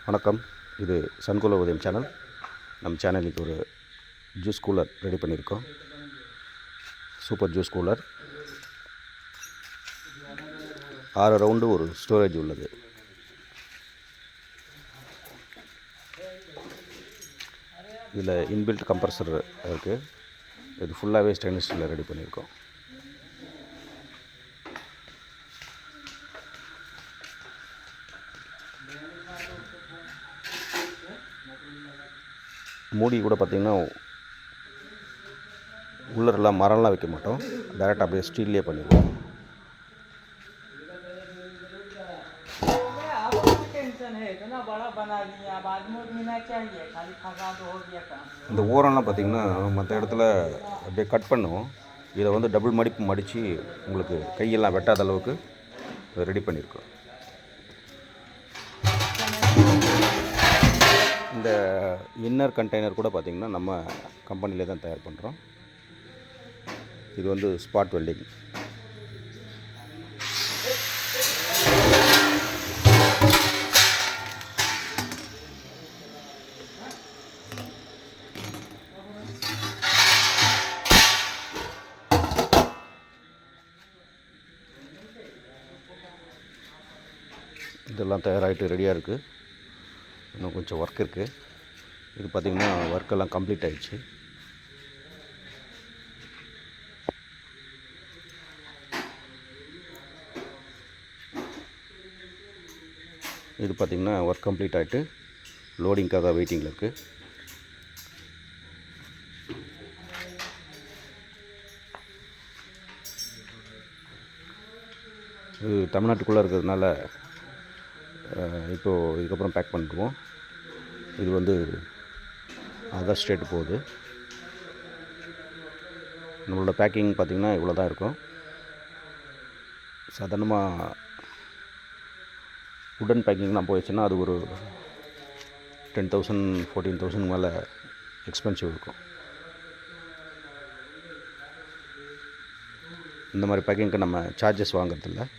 வணக்கம். இது சன்குல உதயம் சேனல். நம்ம சேனலுக்கு ஒரு ஜூஸ் கூலர் ரெடி பண்ணியிருக்கோம். சூப்பர் ஜூஸ் கூலர் 6 ரவுண்டு ஒரு ஸ்டோரேஜ் உள்ளது. இதில் இன்பில்ட் கம்ப்ரஸர் இருக்குது. இது ஃபுல்லாகவே ஸ்டெயின்லெஸ் ஸ்டீலில் ரெடி பண்ணியிருக்கோம். மூடி கூட பார்த்திங்கன்னா உள்ளரெல்லாம் மரம்லாம் வைக்க மாட்டோம், டைரெக்டாக அப்படியே ஸ்டீல்லே பண்ணிடுவோம். இந்த ஓரம்லாம் பார்த்திங்கன்னா மற்ற இடத்துல அப்படியே கட் பண்ணுவோம். இதை வந்து டபுள் மடிப்பு மடித்து உங்களுக்கு கையெல்லாம் வெட்டாத அளவுக்கு ரெடி பண்ணியிருக்கோம். இந்த இன்னர் கண்டெய்னர் கூட பார்த்திங்கன்னா நம்ம கம்பெனிலே தான் தயார் பண்ணுறோம். இது வந்து ஸ்பாட் வெல்டிங். இதெல்லாம் தயாராகிட்டு ரெடியாக இருக்குது. இன்னும் கொஞ்சம் ஒர்க் இருக்குது. இது பார்த்திங்கன்னா ஒர்க்கெல்லாம் கம்ப்ளீட் ஆகிடுச்சு. இது பார்த்திங்கன்னா ஒர்க் கம்ப்ளீட் ஆகிட்டு லோடிங்காக வெயிட்டிங்கில் இருக்குது. இது தமிழ்நாட்டுக்குள்ளே இருக்கிறதுனால இப்போது இதுக்கப்புறம் பேக் பண்ணிடுவோம். இது வந்து அதர் ஸ்டேட்டு போகுது. நம்மளோட பேக்கிங் பார்த்திங்கன்னா இவ்வளோ தான் இருக்கும். சாதாரணமாக உடன் பேக்கிங்லாம் போயிடுச்சுன்னா அது ஒரு 10,000 14,000 மேலே எக்ஸ்பென்சிவ் இருக்கும். இந்த மாதிரி பேக்கிங்க்கு நம்ம சார்ஜஸ் வாங்குறதில்ல.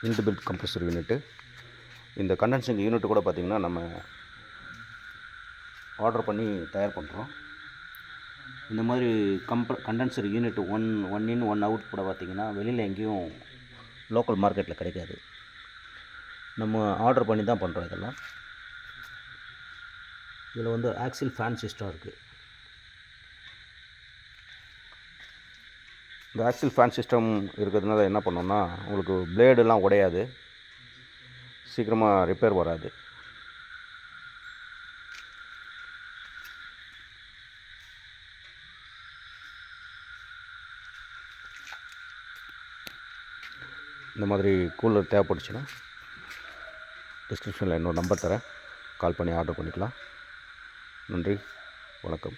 Inbuilt compressor unit. இந்த கண்டென்சிங் யூனிட் கூட பார்த்திங்கன்னா நம்ம ஆர்டர் பண்ணி தயார் பண்ணுறோம். இந்த மாதிரி condenser unit one in one out கூட பார்த்திங்கன்னா வெளியில் எங்கேயும் லோக்கல் மார்க்கெட்டில் கிடைக்காது. நம்ம ஆர்டர் பண்ணி தான் பண்ணுறோம் இதெல்லாம். இதில் வந்து ஆக்சில் ஃபேன் சிஸ்டம் இருக்குது. இந்த ஆக்சில் ஃபேன் சிஸ்டம் இருக்கிறதுனால என்ன பண்ணோம்னா உங்களுக்கு பிளேடெல்லாம் உடையாது, சீக்கிரமாக ரிப்பேர் வராது. இந்த மாதிரி கூலர் தேவைப்பட்டுச்சுன்னா டிஸ்கிரிப்ஷனில் என்னோடய நம்பர் தரேன், கால் பண்ணி ஆர்டர் பண்ணிக்கலாம். நன்றி, வணக்கம்.